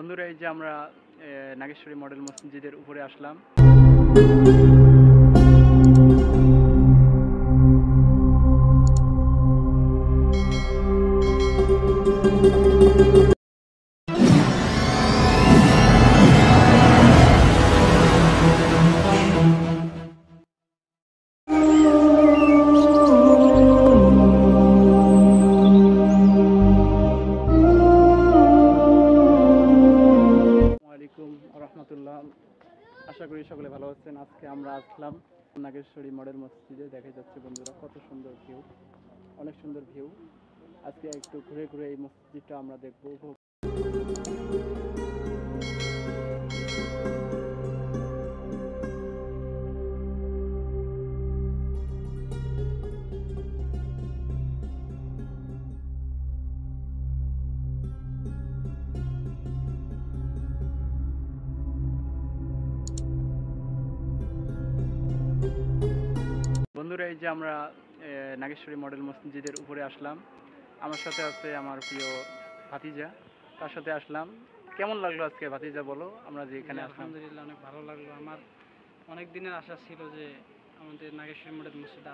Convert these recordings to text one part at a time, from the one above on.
বন্ধুরা, এই যে আমরা নাগেশ্বরী মডেল মসজিদের উপরে আসলাম। রহমতুল্লাহ, আশা করি সকলে ভালো আছেন। আজকে আমরা আসলাম নাগেশ্বরী মডেল মসজিদে। দেখা যাচ্ছে বন্ধুরা, কত সুন্দর ভিউ, অনেক সুন্দর ভিউ। আজকে একটু ঘুরে ঘুরে এই মসজিদটা আমরা দেখবো। বন্ধুরা, এই যে আমরা নাগেশ্বরী মডেল মসজিদের উপরে আসলাম। আমার সাথে আছে আমার প্রিয় ভাতিজা, তার সাথে আসলাম। কেমন লাগলো আজকে ভাতিজা, বলো? আমরা যে এখানে আলহামদুলিল্লাহ অনেক ভালো লাগলো। আমার অনেক দিনের আশা ছিল যে আমাদের নাগেশ্বরী মডেল মসজিদে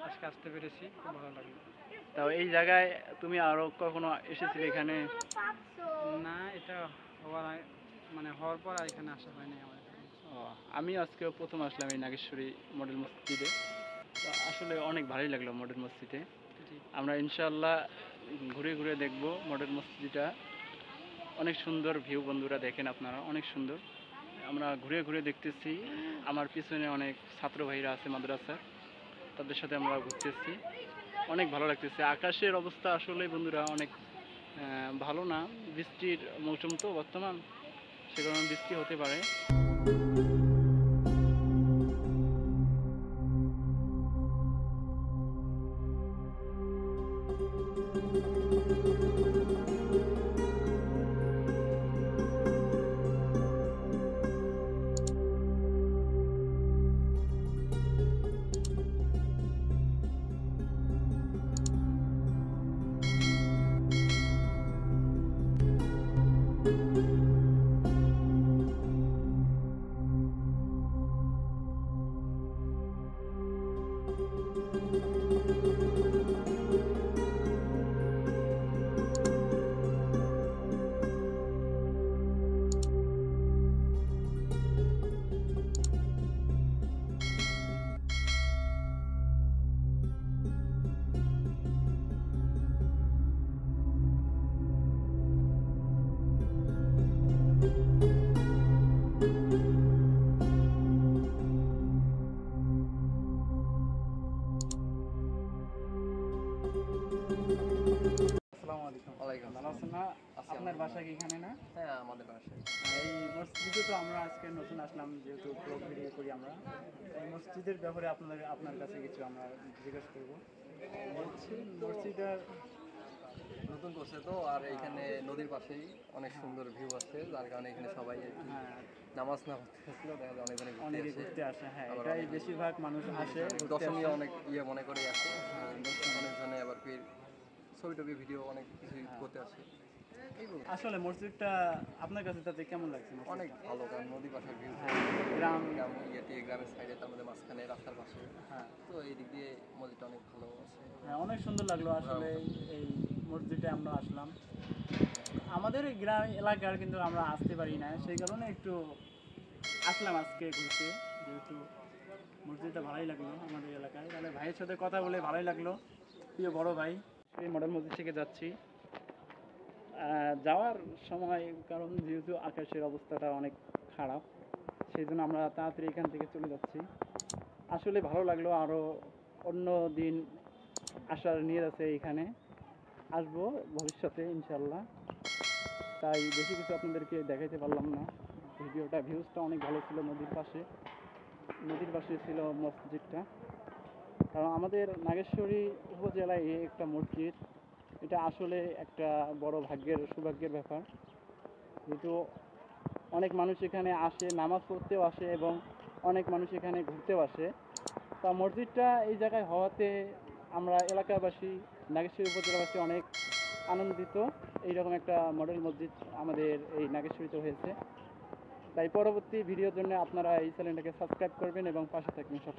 আজকে আসতে পেরেছি, খুব ভালো লাগলো। তাও এই জায়গায় তুমি আরো কখনো এসেছিলে এখানে? না, এটা হওয়ার পর আর এখানে আসা হয়নি আমার। আমি আজকে প্রথম আসলাম এই নাগেশ্বরী মডেল মসজিদে। আসলে অনেক ভালোই লাগলো মডেল মসজিদে। আমরা ইনশাআল্লাহ ঘুরে ঘুরে দেখব মডেল মসজিদটা। অনেক সুন্দর ভিউ বন্ধুরা, দেখেন আপনারা, অনেক সুন্দর। আমরা ঘুরে ঘুরে দেখতেছি। আমার পিছনে অনেক ছাত্র ভাইরা আছে মাদ্রাসার, তাদের সাথে আমরা ঘুরতেছি। অনেক ভালো লাগতেছে। আকাশের অবস্থা আসলে বন্ধুরা অনেক ভালো না। বৃষ্টির মৌসুম তো বর্তমান, সে কারণে বৃষ্টি হতে পারে। আপনার বাসা কি এখানে না? হ্যাঁ, আমাদের বাসায়। এই মসজিদে তো আমরা আজকে নতুন আসলাম, যেহেতু ব্লগ ভিডিও করি আমরা। এই মসজিদের ব্যাপারে আপনার কাছে কিছু আমরা জিজ্ঞেস করবো। মসজিদটা নতুন করছে তো, আর এখানে নদীর পাশেই অনেক সুন্দর ভিউ আছে, যার কারণে এখানে সবাই নামাজ না পড়তেছিল, দেখা যায় অনেকে ঘুরতে আসে। হ্যাঁ, এটাই বেশিরভাগ মানুষ আসে, দর্শনীয় অনেক মনে করে আসে। অনেকজনে আবার ফির ছবি টবি ভিডিও অনেক কিছু করতে আসে। আসলে মসজিদটা আপনার কাছে তাতে কেমন লাগছে? অনেক ভালো, কারণ নদী পাশের ভিউ, গ্রামের সাইডে, তার মধ্যে মাঝখানে রাস্তার পাশে। হ্যাঁ, তো এই দিক দিয়ে মসজিদটা অনেক ভালো আছে। হ্যাঁ, অনেক সুন্দর লাগলো আসলে এই মসজিদে আমরা আসলাম। আমাদের গ্রাম এলাকার কিন্তু আমরা আসতে পারি না, সেই কারণে একটু আসলাম আজকে ঘুরতে। যেহেতু মসজিদটা ভালোই লাগলো আমাদের এলাকায়, তাহলে ভাইয়ের সাথে কথা বলে ভালোই লাগলো। প্রিয় বড় ভাই, সেই মডেল মসজিদ থেকে যাচ্ছি। যাওয়ার সময়, কারণ যেহেতু আকাশের অবস্থাটা অনেক খারাপ, সেই জন্য আমরা তাড়াতাড়ি এখান থেকে চলে যাচ্ছি। আসলে ভালো লাগলো, আরও অন্য দিন আসার নিয়ে আছে, এখানে আসবো ভবিষ্যতে ইনশাল্লাহ। তাই বেশি কিছু আপনাদেরকে দেখাইতে পারলাম না। ভিউজটা অনেক ভালো ছিল। নদীর পাশে ছিল মসজিদটা। কারণ আমাদের নাগেশ্বরী উপজেলায় একটা মসজিদ, এটা আসলে একটা বড় সৌভাগ্যের ব্যাপার। যেহেতু অনেক মানুষ এখানে আসে, নামাজ পড়তেও আসে এবং অনেক মানুষ এখানে ঘুরতেও আসে। তা মসজিদটা এই জায়গায় হওয়াতে আমরা এলাকাবাসী, নাগেশ্বরী উপজেলাবাসী অনেক আনন্দিত এইরকম একটা মডেল মসজিদ আমাদের এই নাগেশ্বরীতে হয়েছে। তাই পরবর্তী ভিডিওর জন্য আপনারা এই চ্যানেলটাকে সাবস্ক্রাইব করবেন এবং পাশে থাকবেন সব